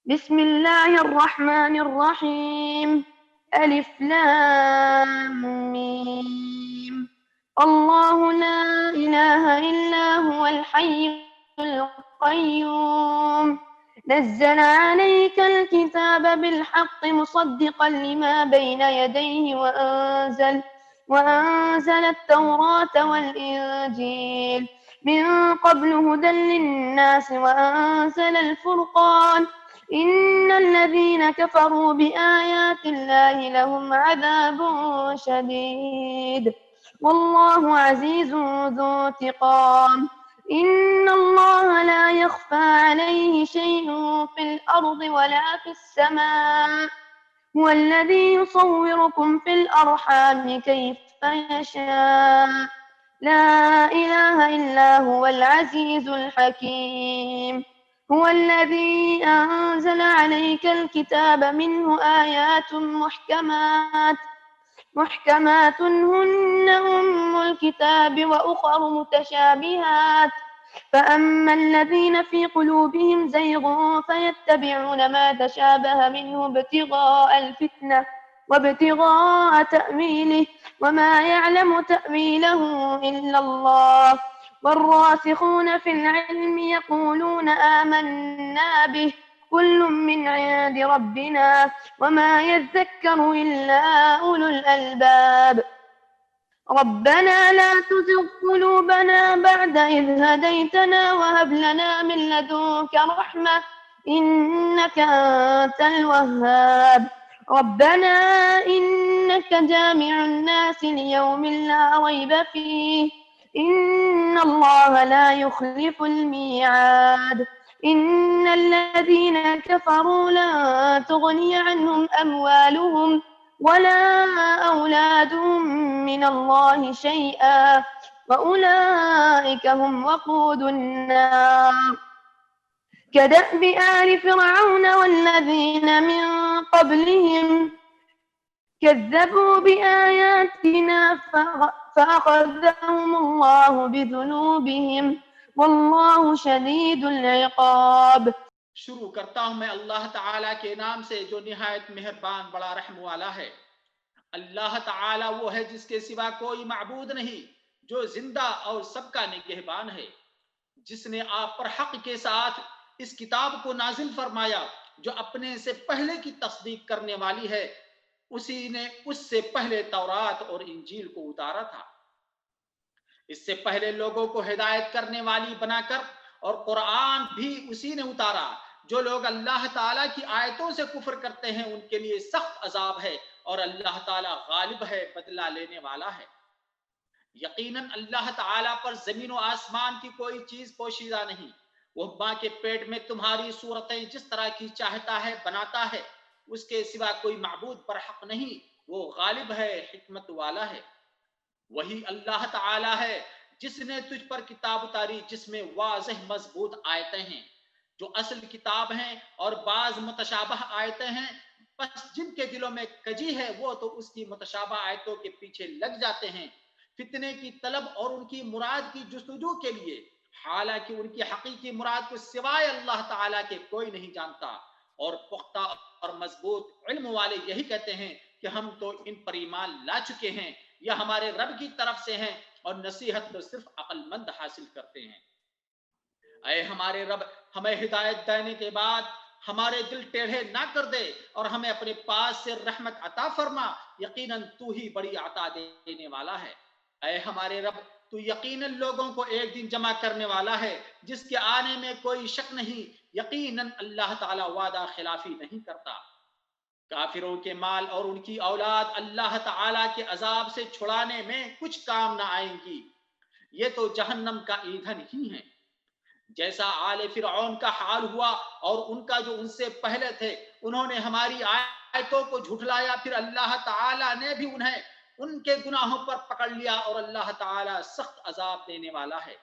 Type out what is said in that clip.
بسم الله الرحمن الرحيم. ألف لام ميم. الله لا إله إلا هو الحي القيوم نزل عليك الكتاب بالحق مصدقا لما بين يديه وأنزل التوراة والإنجيل من قبل هدى للناس وأنزل الفرقان إن الذين كفروا بآيات الله لهم عذاب شديد والله عزيز ذو انتقام. إن الله لا يخفى عليه شيء في الأرض ولا في السماء هو الذي يصوركم في الأرحام كيف يشاء لا إله إلا هو العزيز الحكيم. هو الذي أنزل عليك الكتاب منه آيات محكمات هن أم الكتاب وأخر متشابهات فأما الذين في قلوبهم زيغ فيتبعون ما تشابه منه ابتغاء الفتنة وابتغاء تأويله وما يعلم تأويله إلا الله والراسخون في العلم يقولون آمنا به كل من عند ربنا وما يذكر إلا أولو الألباب. ربنا لا تزغ قلوبنا بعد إذ هديتنا وهب لنا من لدنك رحمة إنك أنت الوهاب. ربنا إنك جامع الناس ليوم لا ريب فيه إن الله لا يخلف الميعاد. إن الذين كفروا لن تغني عنهم أموالهم ولا أولادهم من الله شيئا وأولئك هم وقود النار. كدأب آل فرعون والذين من قبلهم كذبوا بآياتنا فأخذهم الله بذنوبهم والله شديد العقاب. شروع کرتا ہوں میں اللہ تعالیٰ کے نام سے جو نہایت مہربان بڑا رحم والا ہے۔ اللہ تعالیٰ وہ ہے جس کے سوا کوئی معبود نہیں، جو زندہ اور سب کا نگہبان ہے، جس نے آپ پر حق کے ساتھ اس کتاب کو نازل فرمایا جو اپنے سے پہلے کی تصدیق کرنے والی ہے۔ اسی نے اس سے پہلے تورات اور انجیل کو اتارا تھا، اس سے پہلے لوگوں کو ہدایت کرنے والی بنا کر، اور قرآن بھی اسی نے اتارا۔ جو لوگ اللہ تعالیٰ کی آیتوں سے کفر کرتے ہیں ان کے لیے سخت عذاب ہے، اور اللہ تعالیٰ غالب ہے، بدلہ لینے والا ہے۔ یقیناً اللہ تعالیٰ پر زمین و آسمان کی کوئی چیز پوشیدہ نہیں۔ وہ ماں کے پیٹ میں تمہاری صورتیں جس طرح کی چاہتا ہے بناتا ہے، اس کے سوا کوئی معبود پر حق نہیں، وہ غالب ہے، حکمت والا ہے۔ وہی اللہ تعالیٰ ہے جس نے تجھ پر کتاب اتاری جس میں واضح مضبوط آیتیں ہیں جو اصل کتاب ہیں، اور بعض متشابہ آیتیں ہیں، بس جن کے دلوں میں کجی ہے وہ تو اس کی متشابہ آیتوں کے پیچھے لگ جاتے ہیں، فتنے کی طلب اور ان کی مراد کی جستجو کے لیے، حالانکہ ان کی حقیقی مراد کو سوائے اللہ تعالیٰ کے کوئی نہیں جانتا۔ اور پختہ اور مضبوط علم والے یہی کہتے ہیں کہ ہم تو ان پر ایمان لا چکے ہیں، یہ ہمارے رب کی طرف سے ہیں، اور نصیحت تو صرف عقل مند حاصل کرتے ہیں۔ اے ہمارے رب، ہمیں ہدایت دینے کے بعد ہمارے دل ٹیڑھے نہ کر دے، اور ہمیں اپنے پاس سے رحمت عطا فرما، یقیناً تو ہی بڑی عطا دینے والا ہے۔ اے ہمارے رب، تو یقیناً لوگوں کو ایک دن جمع کرنے والا ہے جس کے آنے میں کوئی شک نہیں، یقیناً اللہ تعالیٰ وعدہ خلافی نہیں کرتا۔ کافروں کے مال اور ان کی اولاد اللہ تعالیٰ کے عذاب سے چھڑانے میں کچھ کام نہ آئیں گی، یہ تو جہنم کا ایندھن ہی ہیں۔ جیسا آل فرعون کا حال ہوا اور ان کا جو ان سے پہلے تھے، انہوں نے ہماری آیتوں کو جھٹلایا، پھر اللہ تعالیٰ نے بھی انہیں ان کے گناہوں پر پکڑ لیا، اور اللہ تعالیٰ سخت عذاب دینے والا ہے۔